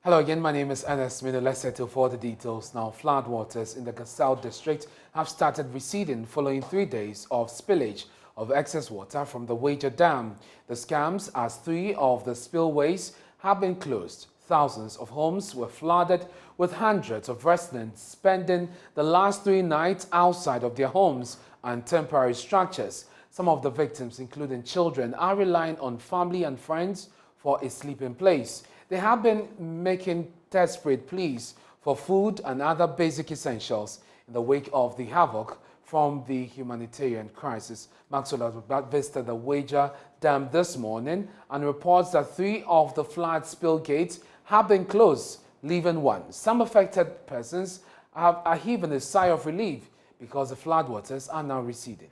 Hello again, my name is Ernest. Let's settle for the details. Now, floodwaters in the Gusau district have started receding following 3 days of spillage of excess water from the Wager Dam. The scams as 3 of the spillways have been closed. Thousands of homes were flooded, with hundreds of residents spending the last 3 nights outside of their homes and temporary structures. Some of the victims, including children, are relying on family and friends for a sleeping place. They have been making desperate pleas for food and other basic essentials in the wake of the havoc from the humanitarian crisis. Maxwell visited the Wager Dam this morning and reports that 3 of the flood spill gates have been closed, leaving 1. Some affected persons are heaving a sigh of relief because the floodwaters are now receding.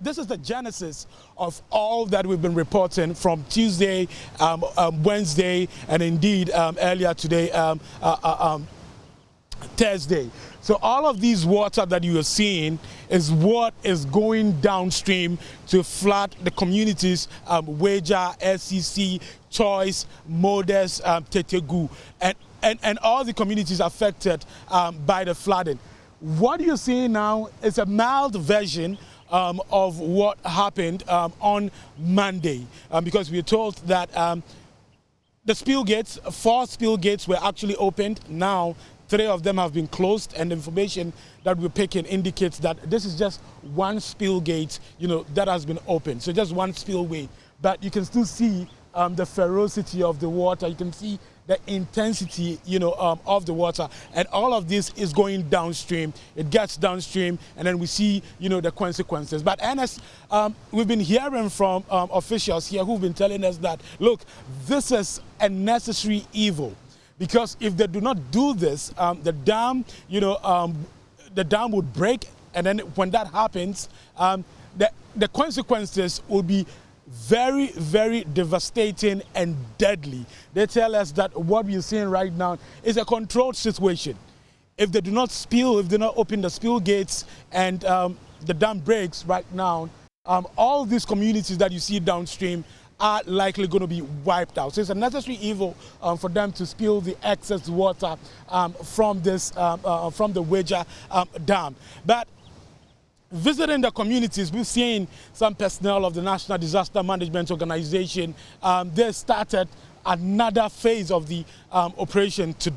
This is the genesis of all that we've been reporting from Tuesday, Wednesday, and indeed earlier today, Thursday. So all of these water that you are seeing is what is going downstream to flood the communities, Wager, SCC, Choice, Modest, Tetegu, and all the communities affected by the flooding. What you're seeing now is a mild version of what happened on Monday, because we were told that the spill gates, 4 spill gates were actually opened. Now 3 of them have been closed, and the information that we're picking indicates that this is just 1 spill gate, that has been opened. So just 1 spillway, but you can still see the ferocity of the water. You can see the intensity, of the water, and all of this is going downstream. It gets downstream, and then we see, the consequences. But Ernest, we've been hearing from officials here who've been telling us that, look, this is a necessary evil, because if they do not do this, the dam, the dam would break, and then when that happens, the consequences will be very, very devastating and deadly. They tell us that what we're seeing right now is a controlled situation. If they do not spill, if they do not open the spill gates and the dam breaks right now, all these communities that you see downstream are likely going to be wiped out. So it's a necessary evil for them to spill the excess water from the Wager Dam. But visiting the communities, we've seen some personnel of the National Disaster Management Organization. They started another phase of the operation today.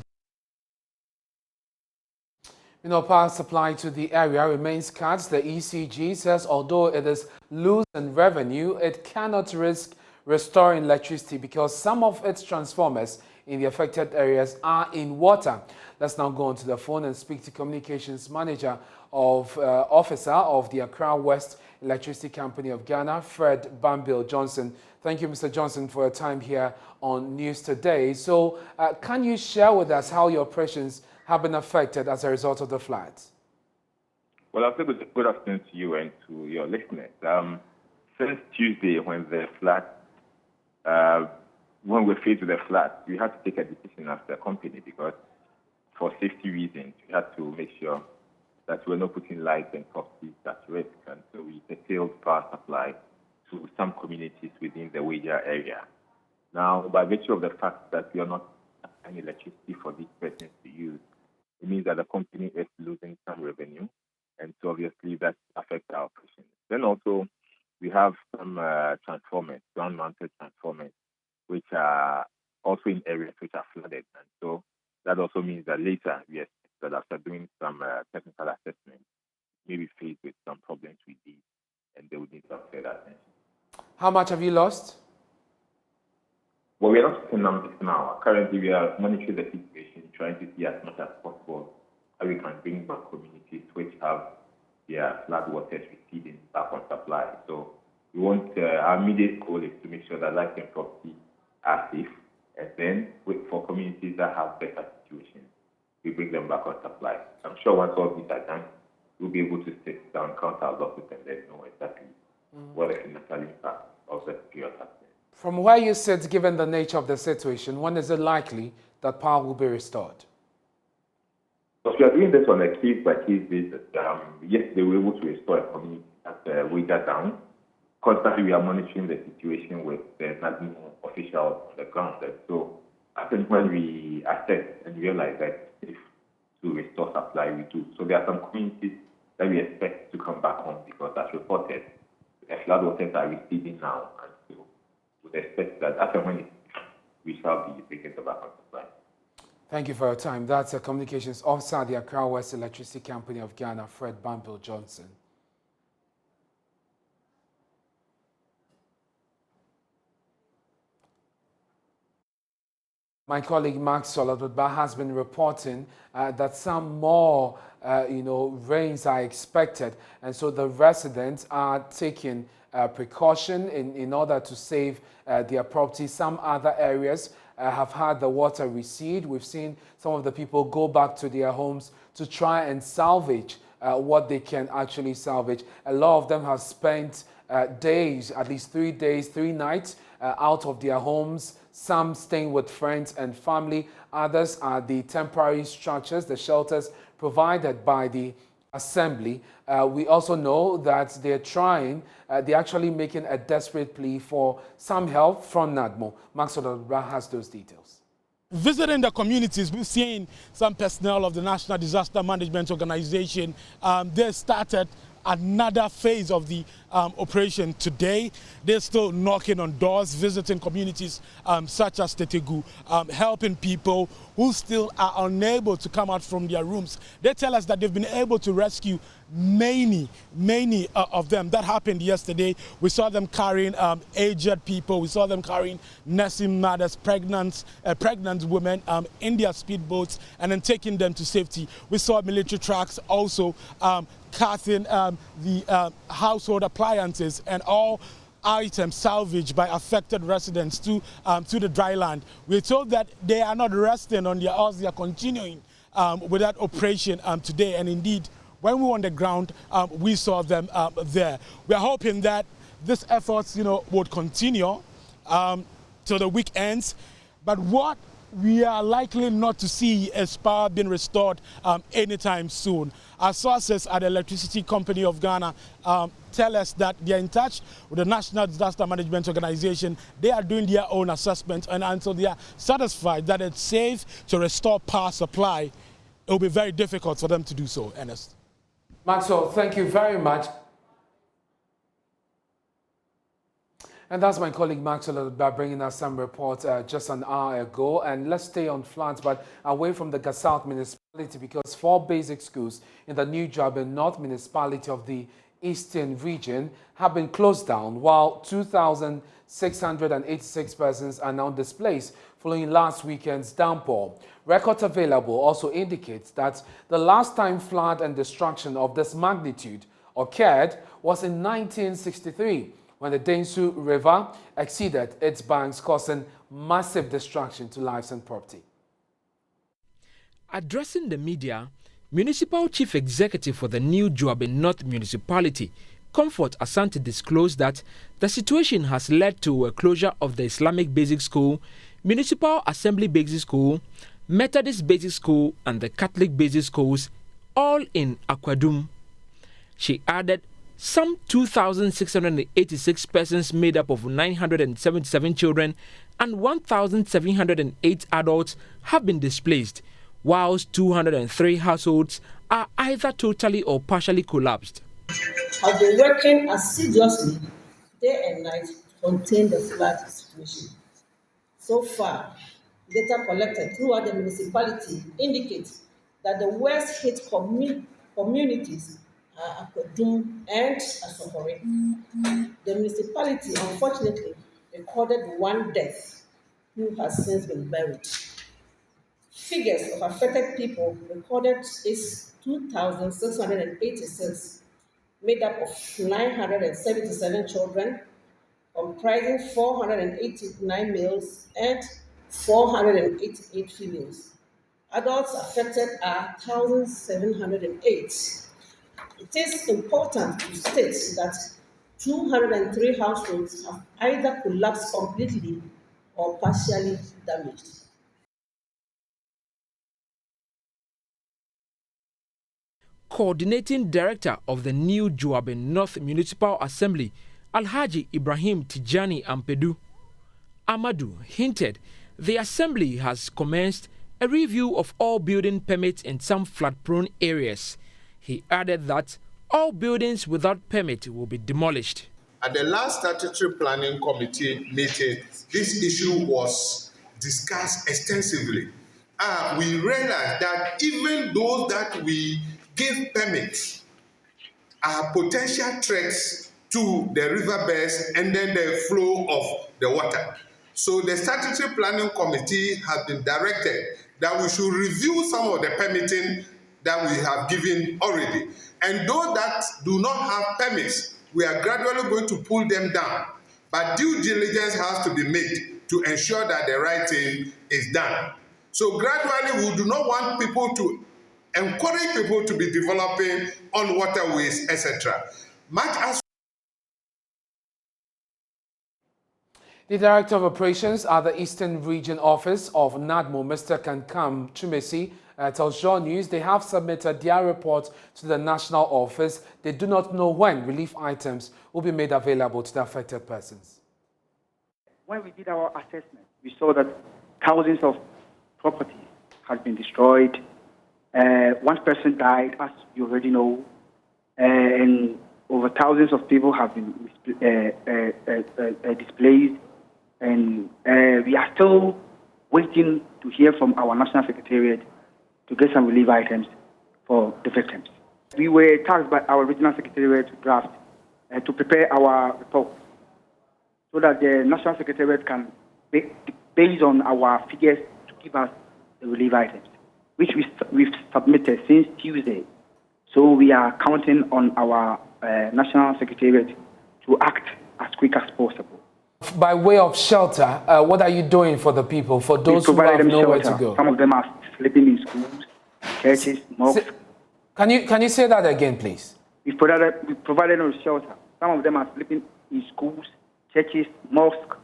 Power supply to the area remains cut. The ECG says although it is losing revenue, it cannot risk restoring electricity because some of its transformers in the affected areas are in water. Let's now go onto the phone and speak to Communications Manager Officer of the Accra West Electricity Company of Ghana, Fred Bambil Johnson. Thank you, Mr. Johnson, for your time here on News Today. So can you share with us how your operations have been affected as a result of the floods? Well, I'll say good afternoon to you and to your listeners. Since Tuesday, when the flood, when we're faced with the flood, we had to take a decision as a company because for safety reasons, we had to make sure that we're not putting lives and properties at risk. And so we curtailed power supply to some communities within the Wager area. Now, by virtue of the fact that we are not having electricity for these persons to use, it means that the company is losing some revenue. And so obviously that affects our operations. Then also, we have some transformers, ground-mounted transformers, which are also in areas which are flooded. And so that also means that later we expect that after doing some technical assessment, may be faced with some problems with these, and they would need some further attention. How much have you lost? Well, we are not speaking numbers now. Currently, we are monitoring the situation, trying to see as much as possible how we can bring back communities which have their flood waters receding back on supply. So we want our immediate goal is to make sure that life and property are safe, and then wait for communities that have better situations, we bring them back on supply. I'm sure once all these are done, we'll be able to sit down, count our losses, and then know exactly what the financial impact of the period has been. From where you sit, given the nature of the situation, when is it likely that power will be restored? So we are doing this on a case-by-case basis. Yesterday, we were able to restore a community at Wager Dam. Constantly, we are monitoring the situation with the national officials on the ground. And so I think when we assess and realize that if to restore supply, we do. So there are some communities that we expect to come back home because, as reported, the floodwaters are receding now, and so we would expect that after when we shall be bringing the back on supply. Thank you for your time. That's a communications officer at the Accra West Electricity Company of Ghana, Fred Bambil Johnson. My colleague Mark Soladotba has been reporting that some more, rains are expected, and so the residents are taking precaution in order to save their property. Some other areas have had the water recede. We've seen some of the people go back to their homes to try and salvage what they can actually salvage. A lot of them have spent days, at least 3 days, 3 nights out of their homes, some staying with friends and family. Others are the temporary structures, the shelters provided by the assembly. We also know that they're actually making a desperate plea for some help from NADMO. Max Odobra has those details. Visiting the communities, we've seen some personnel of the National Disaster Management Organization. They started another phase of the operation today. They're still knocking on doors, visiting communities such as Tetegu, helping people who still are unable to come out from their rooms. They tell us that they've been able to rescue many of them. That happened yesterday. We saw them carrying aged people. We saw them carrying nursing mothers, pregnant women in their speedboats and then taking them to safety. We saw military trucks also carting the household appliances and all items salvaged by affected residents to the dry land. We're told that they are not resting on their oars. They are continuing with that operation today. And indeed, when we were on the ground, we saw them there. We are hoping that this efforts, would continue till the week ends. But what we are likely not to see is power being restored anytime soon. Our sources at the Electricity Company of Ghana tell us that they are in touch with the National Disaster Management Organization. They are doing their own assessment, and until they are satisfied that it's safe to restore power supply, it will be very difficult for them to do so, Ernest. Maxwell, thank you very much. And that's my colleague Maxwell bringing us some reports just an hour ago. And let's stay on floods, but away from the South municipality, because 4 basic schools in the New Joburg North municipality of the Eastern region have been closed down, while 2,686 persons are now displaced following last weekend's downpour. Records available also indicates that the last time flood and destruction of this magnitude occurred was in 1963. When the Densu River exceeded its banks, causing massive destruction to lives and property. Addressing the media, Municipal Chief Executive for the New Joburg North Municipality, Comfort Asante, disclosed that the situation has led to a closure of the Islamic Basic School, Municipal Assembly Basic School, Methodist Basic School and the Catholic Basic Schools, all in Akwadum. She added some 2,686 persons made up of 977 children and 1,708 adults have been displaced, whilst 203 households are either totally or partially collapsed. Have been working assiduously day and night to contain the flood situation. So far, data collected throughout the municipality indicates that the worst hit communities are Akwadum and Asokore. The municipality unfortunately recorded 1 death who has since been buried. Figures of affected people recorded is 2,686, made up of 977 children, comprising 489 males and 488 females. Adults affected are 1,708. It is important to state that 203 households have either collapsed completely or partially damaged. Coordinating Director of the New Joburg North Municipal Assembly, Alhaji Ibrahim Tijani Ampedu Amadou, hinted The Assembly has commenced a review of all building permits in some flood-prone areas. He added that all buildings without permit will be demolished. At the last statutory planning committee meeting, this issue was discussed extensively. We realized that even those that we give permits are potential threats to the riverbeds and then the flow of the water. So the statutory planning committee has been directed that we should review some of the permitting that we have given already. And those that do not have permits, we are gradually going to pull them down. But due diligence has to be made to ensure that the right thing is done. So gradually, we do not want people to encourage people to be developing on waterways, etc. Much as The Director of Operations at the Eastern Region Office of NADMO, Mr. Kankam Chumesi, tells JoyNews they have submitted their report to the National Office. They do not know when relief items will be made available to the affected persons. When we did our assessment, we saw that thousands of properties had been destroyed. One person died, as you already know, and over thousands of people have been displaced. And we are still waiting to hear from our National Secretariat to get some relief items for the victims. We were tasked by our Regional Secretariat to draft, to prepare our report so that the National Secretariat can, based on our figures, to give us the relief items, which we've submitted since Tuesday. So we are counting on our National Secretariat to act as quick as possible. By way of shelter, what are you doing for the people, for those who have nowhere to go? Some of them are sleeping in schools, churches, mosques. Can you say that again, please? We provided them shelter. Some of them are sleeping in schools, churches, mosques,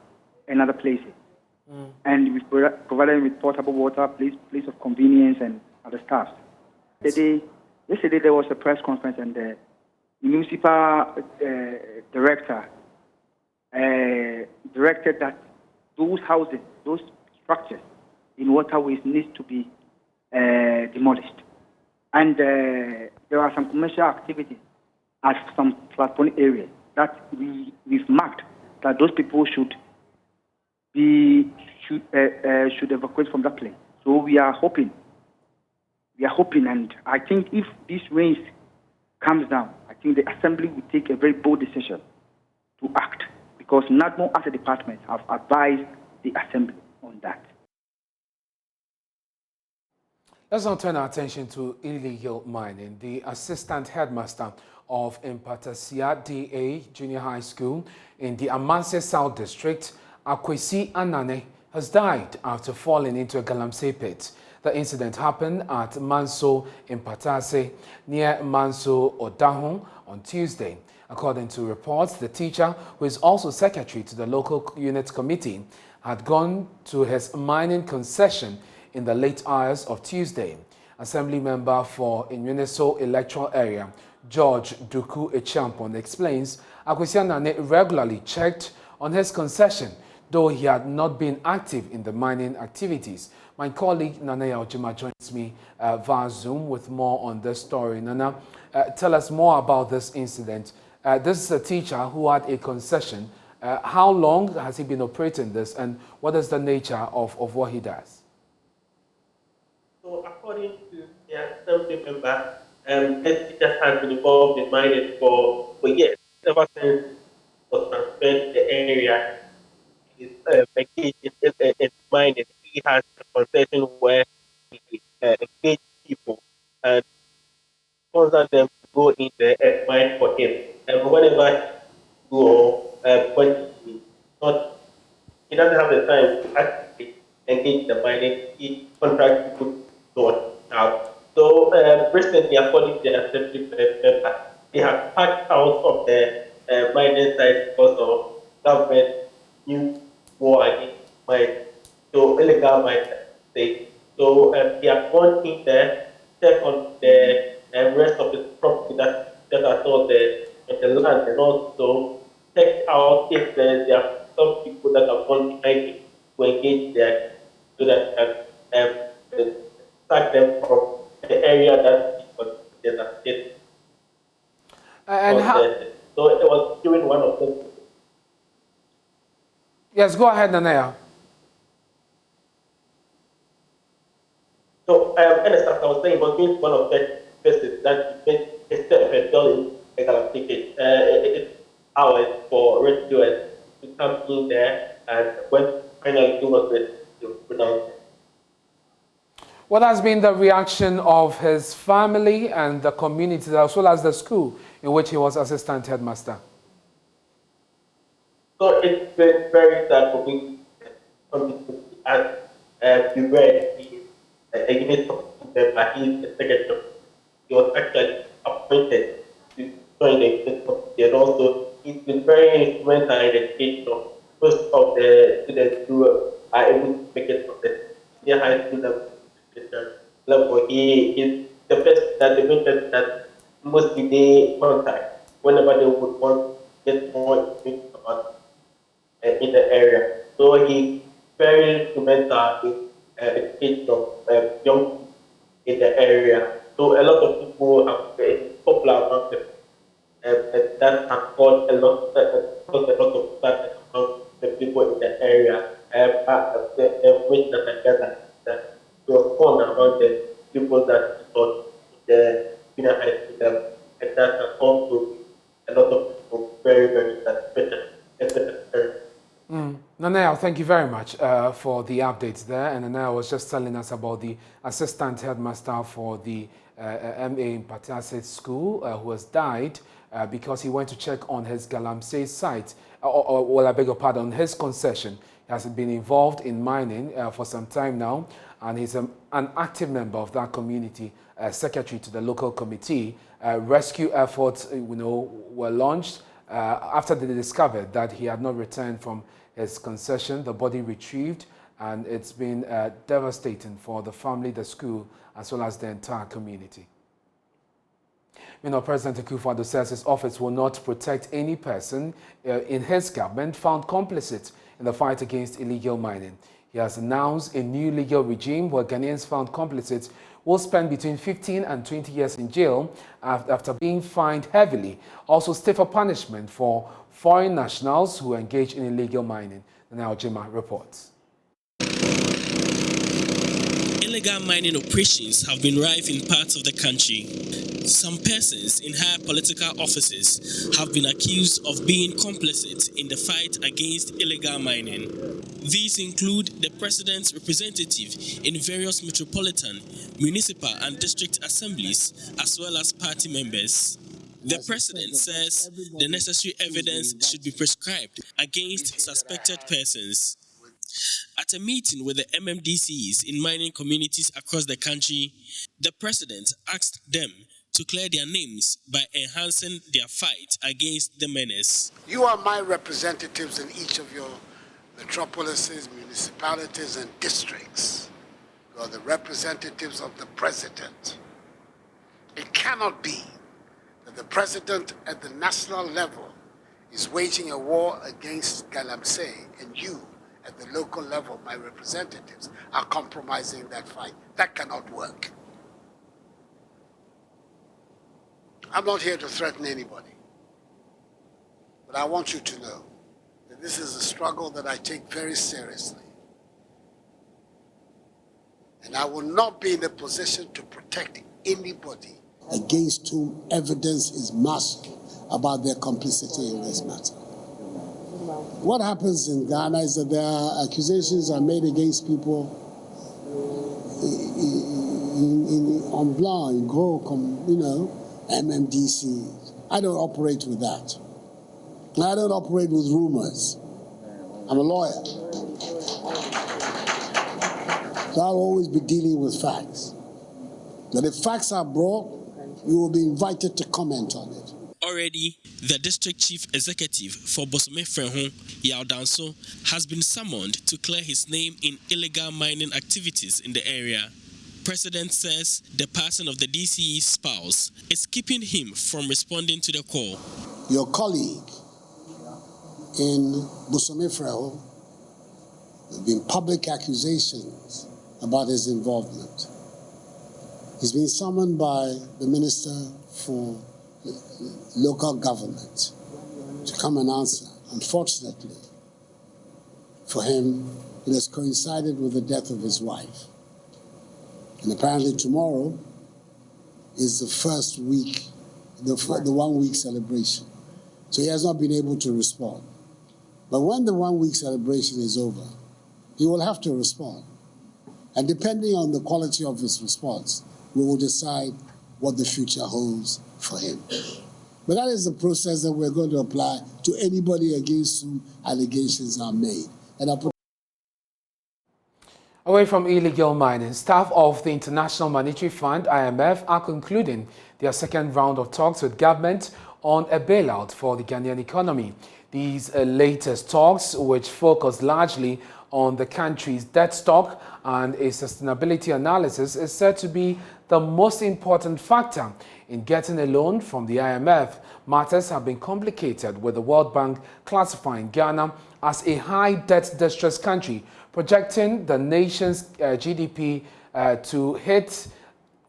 and other places. And we provided them with portable water, place of convenience, and other stuff. Yesterday there was a press conference, and the municipal director directed that those houses, those structures in waterways need to be demolished. And there are some commercial activities at some flood-prone areas that we've marked that those people should evacuate from that place. So we are hoping, and I think if this rains comes down, I think the Assembly will take a very bold decision to act, because NADMO as a department have advised the Assembly on that. Let's now turn our attention to illegal mining. The assistant headmaster of Impatasia DA Junior High School in the Amanse South District, Akwesi Anane, has died after falling into a galamsey pit. The incident happened at Manso Impatase near Manso Odahun on Tuesday. According to reports, the teacher, who is also secretary to the local unit committee, had gone to his mining concession in the late hours of Tuesday. Assembly member for Inyuniso electoral area, George Duku Echampon, explains Akwesi Anane regularly checked on his concession, though he had not been active in the mining activities. My colleague Nana Yaojima joins me via Zoom with more on this story. Nana, tell us more about this incident. This is a teacher who had a concession. How long has he been operating this, and what is the nature of what he does? So according to the assembly member, head teachers has been involved in mining for years. Ever since was transferred to the area, he's engaged in mining. He has a concession where he engages people and sponsors them to go in there and mine for him. And whenever he go, when he doesn't have the time to actually engage in the mining, he contracts people to go out. So recently, according to the assembly member, they have packed out of the mining site because of government new war against mining. So illegal mining state. So they have gone in there, check on the rest of the property that are stored there on the land, and also check out if there are some people that have gone behind it to engage there so that start them from the area that was devastated. And how? So it was during one of them. Yes, go ahead, Nanaya. So, Ernest, as I was saying, was doing one of the visits that made a step and in a galactic. It's hours for rescuers to come in there, and when finally he was pronounced. What has been the reaction of his family and the community, as well as the school in which he was assistant headmaster? So it's been very sad for me, as you read, a unit of but he's the secretary. He was actually appointed to join the unit and also he's been very instrumental in the education of most of the students who are able to make it from the senior high school level. He is the best that the mentioned that mostly they contact whenever they would want to get more information about in the area. So he's very instrumental in education of young people in the area. So a lot of people have been popular among them. And that has caused a lot of sadness among the people in the area. The wish that I get that to was fun among the people that taught the junior high school level. And that has also a lot of people very, very satisfied. Nanaya, thank you very much for the updates there. And Nanaya was just telling us about the assistant headmaster for the MA in Pataset School who has died because he went to check on his Galamsey site, well, I beg your pardon, his concession. He has been involved in mining for some time now, and he's an active member of that community, secretary to the local committee. Rescue efforts, were launched after they discovered that he had not returned from his concession. The body retrieved, and it's been devastating for the family, the school, as well as the entire community. President Akufo-Addo says his office will not protect any person in his government found complicit in the fight against illegal mining. He has announced a new legal regime where Ghanaians found complicit will spend between 15 and 20 years in jail after being fined heavily. Also, stiffer punishment for foreign nationals who engage in illegal mining. Now, Jima reports. Illegal mining operations have been rife in parts of the country. Some persons in high political offices have been accused of being complicit in the fight against illegal mining. These include the president's representative in various metropolitan, municipal and district assemblies, as well as party members. The president says the necessary evidence should be prescribed against suspected persons. At a meeting with the MMDCs in mining communities across the country, the president asked them to clear their names by enhancing their fight against the menace. You are my representatives in each of your metropolises, municipalities, and districts. You are the representatives of the president. It cannot be that the president at the national level is waging a war against Galamsey, and you at the local level, my representatives, are compromising that fight. That cannot work. I'm not here to threaten anybody, but I want you to know that this is a struggle that I take very seriously. And I will not be in a position to protect anybody against whom evidence is masked about their complicity in this matter. What happens in Ghana is that there are accusations are made against people en blanc, in gros, MMDC. I don't operate with that. I don't operate with rumors. I'm a lawyer. So I'll always be dealing with facts. But if facts are brought, you will be invited to comment on it. Already, the district chief executive for Bosome Frehon, Yao Danso, has been summoned to clear his name in illegal mining activities in the area. President says the passing of the DCE's spouse is keeping him from responding to the call. Your colleague in Bosome Frehon There have been public accusations about his involvement. He's been summoned by the Minister for Local Government to come and answer. Unfortunately for him, it has coincided with the death of his wife. And apparently tomorrow is the first week, the 1 week celebration. So he has not been able to respond. But when the 1 week celebration is over, he will have to respond. And depending on the quality of his response, we will decide what the future holds for him. But that is the process that we're going to apply to anybody against whom allegations are made. Away from illegal mining, staff of the International Monetary Fund, IMF, are concluding their second round of talks with government on a bailout for the Ghanaian economy. These latest talks, which focus largely on the country's debt stock and a sustainability analysis, is said to be the most important factor in getting a loan from the IMF. Matters have been complicated, with the World Bank classifying Ghana as a high debt distress country, projecting the nation's GDP to hit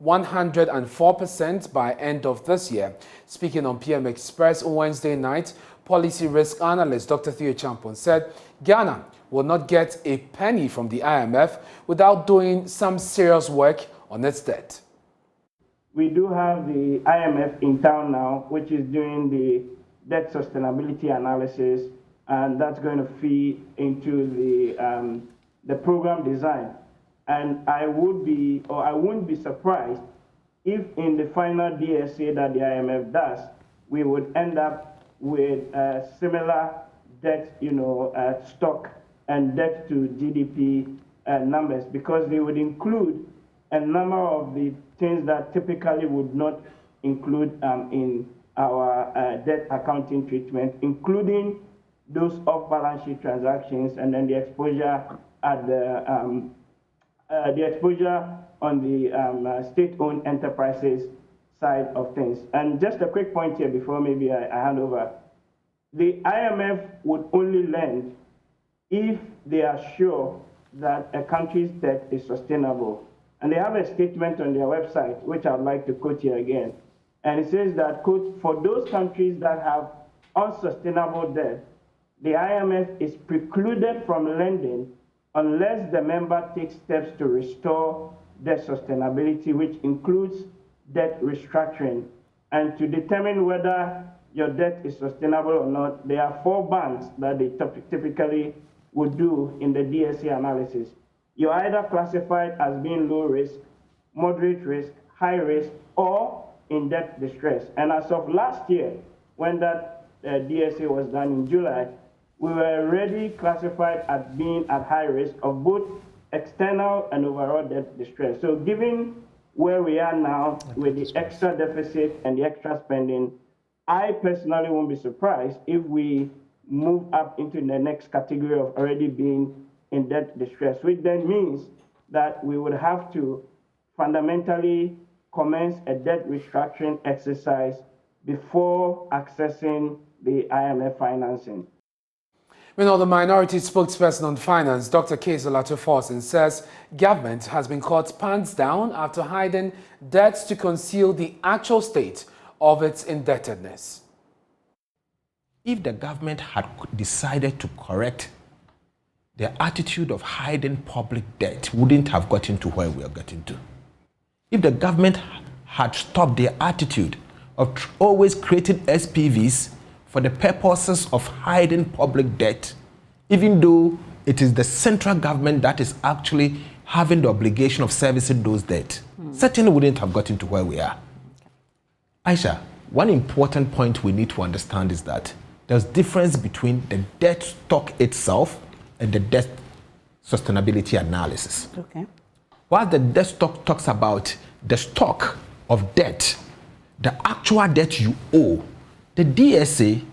104% by end of this year. Speaking on PM Express on Wednesday night, policy risk analyst Dr. Theo Champon said Ghana will not get a penny from the IMF without doing some serious work on its debt. We do have the IMF in town now, which is doing the debt sustainability analysis, and that's going to feed into the program design. And I wouldn't be surprised if in the final DSA that the IMF does, we would end up with similar debt, stock and debt to GDP numbers, because they would include a number of the things that typically would not include in our debt accounting treatment, including those off-balance sheet transactions, and then the exposure at the exposure on the state-owned enterprises side of things. And just a quick point here before maybe I hand over. The IMF would only lend if they are sure that a country's debt is sustainable. And they have a statement on their website, which I'd like to quote here again. And it says that, quote, for those countries that have unsustainable debt, the IMF is precluded from lending unless the member takes steps to restore debt sustainability, which includes debt restructuring. And to determine whether your debt is sustainable or not, there are 4 bands that they typically would do in the DSA analysis. You're either classified as being low risk, moderate risk, high risk, or in debt distress. And as of last year, when that DSA was done in July, we were already classified as being at high risk of both external and overall debt distress. So given where we are now with the extra deficit and the extra spending, I personally won't be surprised if we move up into the next category of already being in debt distress, which then means that we would have to fundamentally commence a debt restructuring exercise before accessing the IMF financing. Meanwhile, the minority spokesperson on finance, Dr. Kezola Forson, says government has been caught pants down after hiding debts to conceal the actual state of its indebtedness. If the government had decided to correct their attitude of hiding public debt, wouldn't have gotten to where we are getting to. If the government had stopped their attitude of always creating SPVs for the purposes of hiding public debt, even though it is the central government that is actually having the obligation of servicing those debts, certainly wouldn't have gotten to where we are. Aisha, one important point we need to understand is that there's difference between the debt stock itself and the debt sustainability analysis. Okay. While the debt stock talks about the stock of debt, the actual debt you owe, the DSA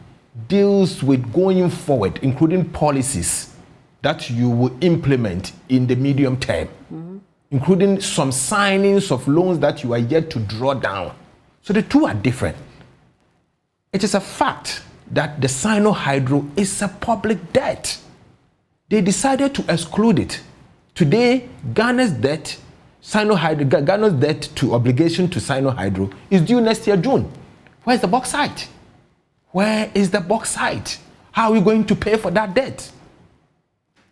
deals with going forward, including policies that you will implement in the medium term, including some signings of loans that you are yet to draw down. So the two are different. It is a fact that the Sino Hydro is a public debt. They decided to exclude it. Today, Ghana's debt to obligation to Sino-Hydro is due next year, June. Where's the bauxite? Where is the bauxite? How are we going to pay for that debt?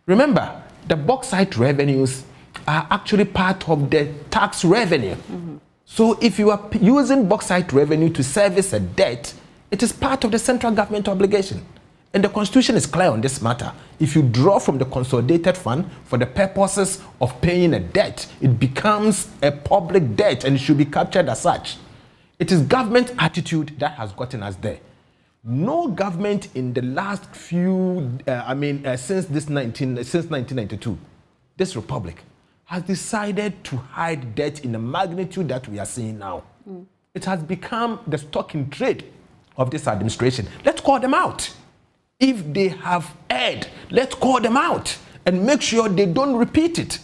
Remember, the bauxite revenues are actually part of the tax revenue. So if you are using bauxite revenue to service a debt, it is part of the central government obligation. And the Constitution is clear on this matter. If you draw from the consolidated fund for the purposes of paying a debt, it becomes a public debt and it should be captured as such. It is government attitude that has gotten us there. No government in the last few, since 1992, this republic has decided to hide debt in the magnitude that we are seeing now. It has become the stock in trade of this administration. Let's call them out. If they have erred, let's call them out and make sure they don't repeat it.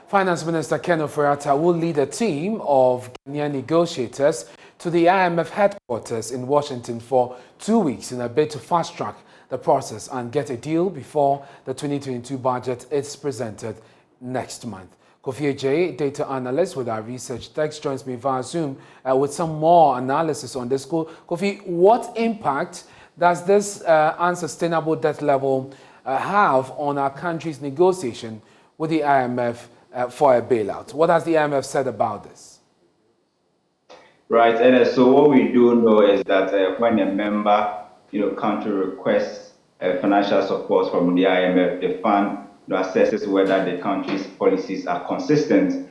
Finance Minister Ken Ofori-Atta will lead a team of Ghanaian negotiators to the IMF headquarters in Washington for 2 weeks in a bid to fast-track the process and get a deal before the 2022 budget is presented next month. Kofi J, data analyst with our research desk, joins me via Zoom with some more analysis on this. Kofi, what impact does this unsustainable debt level have on our country's negotiation with the IMF for a bailout? What has the IMF said about this? Right, Ernest. So what we do know is that when a member, country requests financial support from the IMF, the fund assesses whether the country's policies are consistent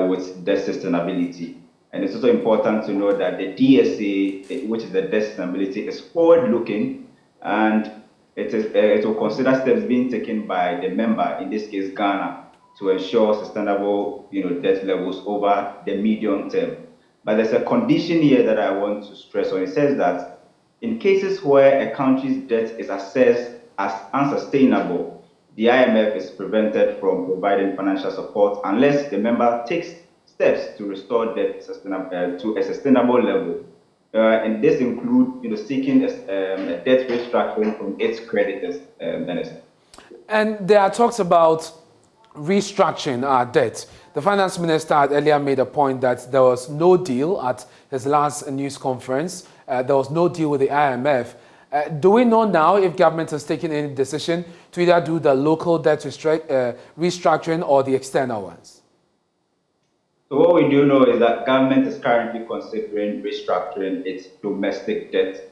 with debt sustainability. And it's also important to know that the DSA, which is the debt sustainability, is forward-looking, and it will consider steps being taken by the member, in this case Ghana, to ensure sustainable debt levels over the medium term. But there's a condition here that I want to stress on. It says that in cases where a country's debt is assessed as unsustainable, the IMF is prevented from providing financial support unless the member takes steps to restore debt to a sustainable level. And this includes seeking a debt restructuring from its creditors. And there are talks about restructuring our debt. The finance minister had earlier made a point that there was no deal at his last news conference. There was no deal with the IMF. Do we know now if government has taken any decision to either do the local debt restructuring or the external ones? So what we do know is that government is currently considering restructuring its domestic debt,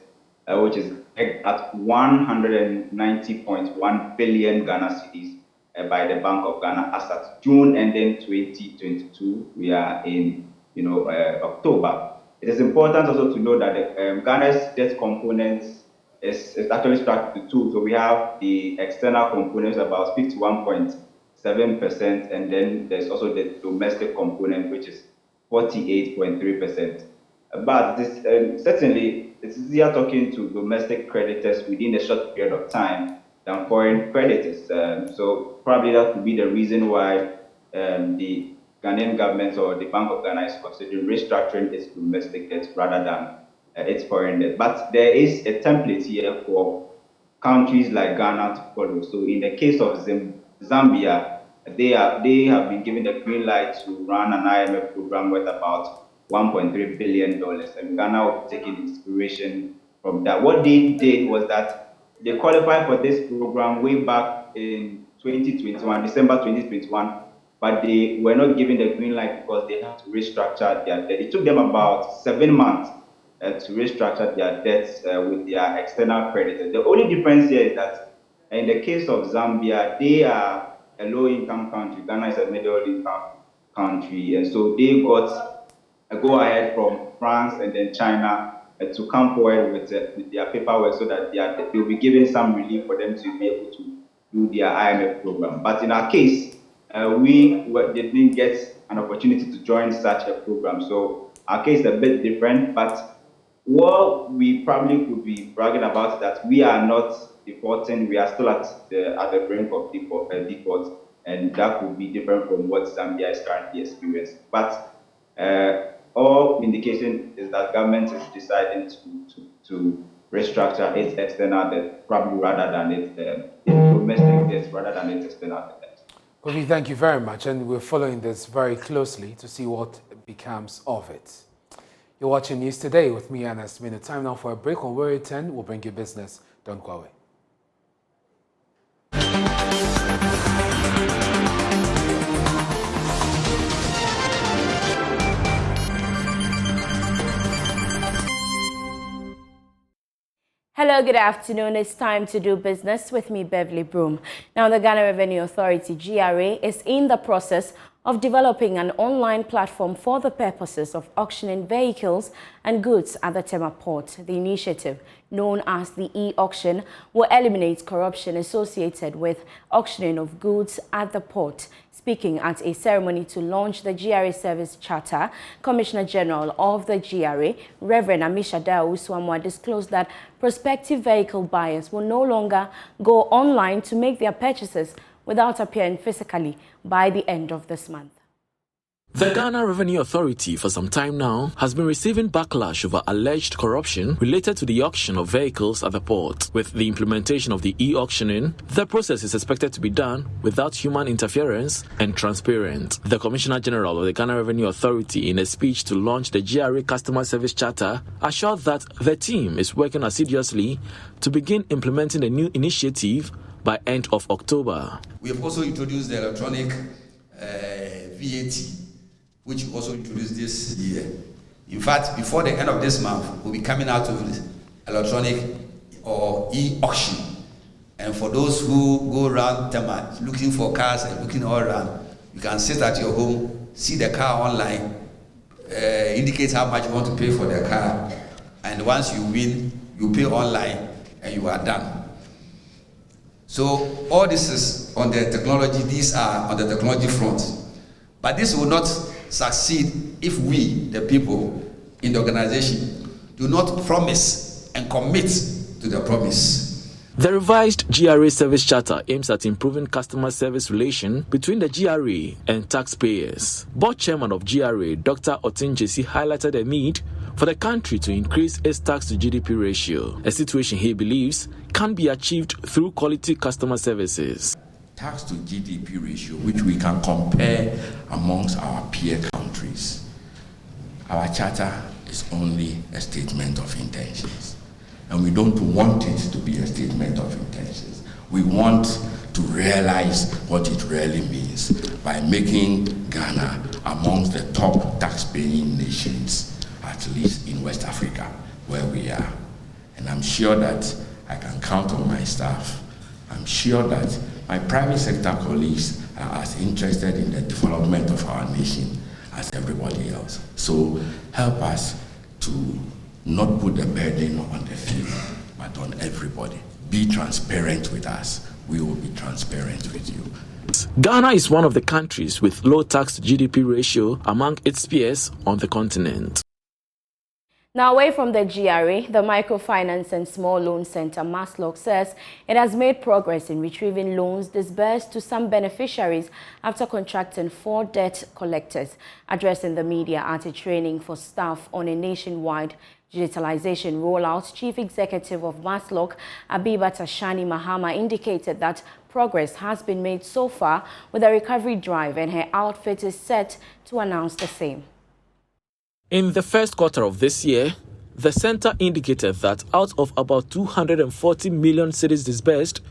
which is at 190.1 billion Ghana cedis by the Bank of Ghana as at June ending 2022. We are in October. It is important also to know that Ghana's debt components is actually structured to two. So we have the external components, about 51.7%, and then there's also the domestic component, which is 48.3%. But this, certainly, it's easier talking to domestic creditors within a short period of time than foreign creditors. So probably that could be the reason why the Ghanaian government or the Bank of Ghana is considering restructuring its domestic debt rather than its foreign debt. But there is a template here for countries like Ghana to follow. So in the case of Zambia, they have been given the green light to run an IMF program worth about $1.3 billion. And Ghana will be taking inspiration from that. What they did was that they qualified for this program way back in 2021, December 2021, but they were not given the green light because they had to restructure their debt. It took them about 7 months to restructure their debts with their external creditors. The only difference here is that in the case of Zambia, they are a low-income country. Ghana is a middle-income country, and so they got a go-ahead from France and then China to come forward with their paperwork so that they'll be given some relief for them to be able to do their IMF program. But in our case, we didn't get an opportunity to join such a program. So our case is a bit different, but what we probably could be bragging about is that we are not defaulting. We are still at the brink of default, and that could be different from what Zambia is currently experiencing. But all indication is that government is deciding to restructure its external debt, probably rather than its domestic debt, rather than its external debt. Kofi, thank you very much, and we're following this very closely to see what becomes of it. You're watching News Today with me, Ernest. Time now for a break. On Warrior 10, we'll bring you business. Don't go away. Hello, good afternoon. It's time to do business with me, Beverly Broom. Now, the Ghana Revenue Authority, GRA, is in the process of developing an online platform for the purposes of auctioning vehicles and goods at the Tema Port. The initiative, known as the e-auction, will eliminate corruption associated with auctioning of goods at the port. Speaking at a ceremony to launch the GRA Service Charter, Commissioner General of the GRA, Reverend Amisha Dauswamwa, disclosed that prospective vehicle buyers will no longer go online to make their purchases without appearing physically by the end of this month. The Ghana Revenue Authority for some time now has been receiving backlash over alleged corruption related to the auction of vehicles at the port. With the implementation of the e-auctioning, the process is expected to be done without human interference and transparent. The Commissioner General of the Ghana Revenue Authority, in a speech to launch the GRA Customer Service Charter, assured that the team is working assiduously to begin implementing the new initiative by end of October. We have also introduced the electronic VAT, which we also introduced this year. In fact, before the end of this month, we'll be coming out with electronic or e-auction. And for those who go around Tema looking for cars and looking all around, you can sit at your home, see the car online, indicate how much you want to pay for the car, and once you win, you pay online and you are done. So all this is on the technology, these are on the technology front. But this will not succeed if we, the people in the organization, do not promise and commit to the promise. The revised GRA Service Charter aims at improving customer service relation between the GRA and taxpayers. Board Chairman of GRA, Dr. Otin Jesse, highlighted the need for the country to increase its tax to GDP ratio, a situation he believes can be achieved through quality customer services. Tax to GDP ratio, which we can compare amongst our peer countries. Our charter is only a statement of intentions, and we don't want it to be a statement of intentions. We want to realize what it really means by making Ghana amongst the top tax-paying nations, at least in West Africa, where we are. And I'm sure that I can count on my staff. I'm sure that my private sector colleagues are as interested in the development of our nation as everybody else. So help us to not put the burden on the few, but on everybody. Be transparent with us. We will be transparent with you. Ghana is one of the countries with low tax to GDP ratio among its peers on the continent. Now, away from the GRA, the Microfinance and Small Loan Center, MASLOC, says it has made progress in retrieving loans disbursed to some beneficiaries after contracting 4 debt collectors. Addressing the media at a training for staff on a nationwide digitalization rollout, Chief Executive of MASLOC, Abibat Ashani Mahama, indicated that progress has been made so far with a recovery drive, and her outfit is set to announce the same. In the first quarter of this year, the center indicated that out of about 240 million cedis disbursed,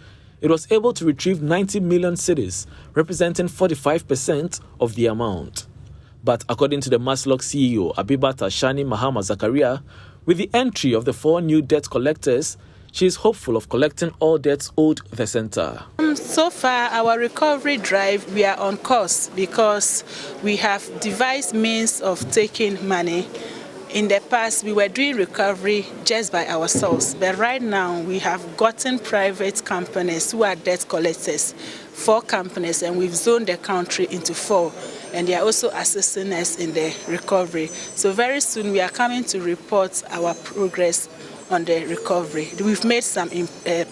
it was able to retrieve 90 million cedis, representing 45% of the amount. But according to the MASLOC CEO, Abibat Ashani Mahama Zakaria, with the entry of the 4 new debt collectors, she is hopeful of collecting all debts owed the center. So far, our recovery drive, we are on course because we have devised means of taking money. In the past, we were doing recovery just by ourselves, but right now we have gotten private companies who are debt collectors, 4 companies, and we've zoned the country into 4, and they are also assisting us in the recovery. So very soon we are coming to report our progress on the recovery. We've made some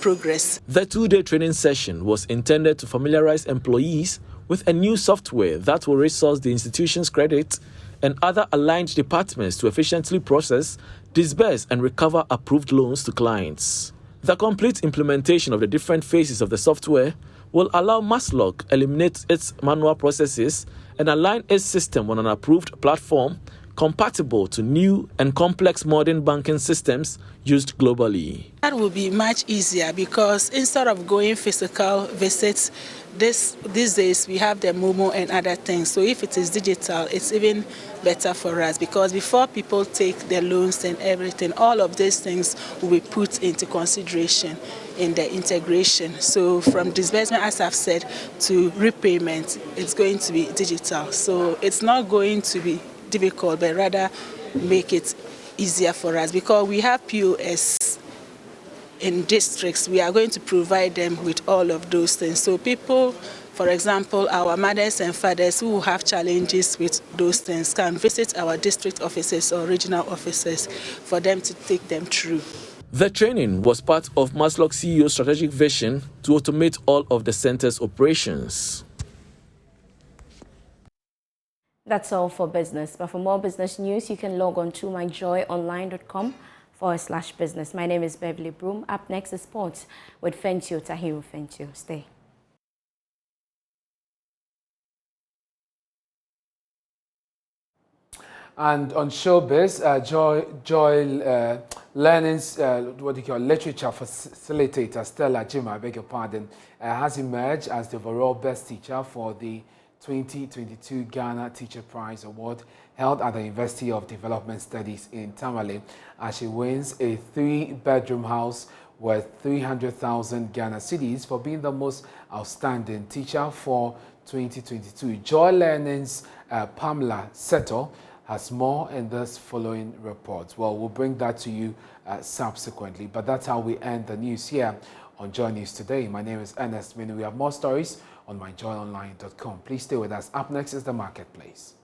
progress. The 2-day training session was intended to familiarize employees with a new software that will resource the institution's credit and other aligned departments to efficiently process disburse and recover approved loans to clients. The complete implementation of the different phases of the software will allow Maslog eliminate its manual processes and align its system on an approved platform compatible to new and complex modern banking systems used globally. That will be much easier because instead of going physical visits, these days we have the Momo and other things. So if it is digital, it's even better for us because before people take their loans and everything, all of these things will be put into consideration in the integration. So from disbursement, as I've said, to repayment, it's going to be digital. So it's not going to be difficult, but rather make it easier for us because we have POS in districts. We are going to provide them with all of those things. So people, for example, our mothers and fathers who have challenges with those things can visit our district offices or regional offices for them to take them through. The training was part of Maslog CEO's strategic vision to automate all of the center's operations. That's all for business. But for more business news, you can log on to myjoyonline.com/business. My name is Beverly Broom. Up next is sports with Fentio Tahiru Fentio. Stay. And on showbiz, Joy Learning's literature facilitator Stella Jima, I beg your pardon, has emerged as the overall best teacher for the 2022 Ghana Teacher Prize Award held at the University of Development Studies in Tamale, as she wins a 3-bedroom house worth 300,000 Ghana cedis for being the most outstanding teacher for 2022. Joy Learning's Pamela Seto has more in this following report. Well, we'll bring that to you subsequently, but that's how we end the news here on JoyNews today. My name is Ernest. We have more stories on myjoyonline.com. Please stay with us. Up next is the Marketplace.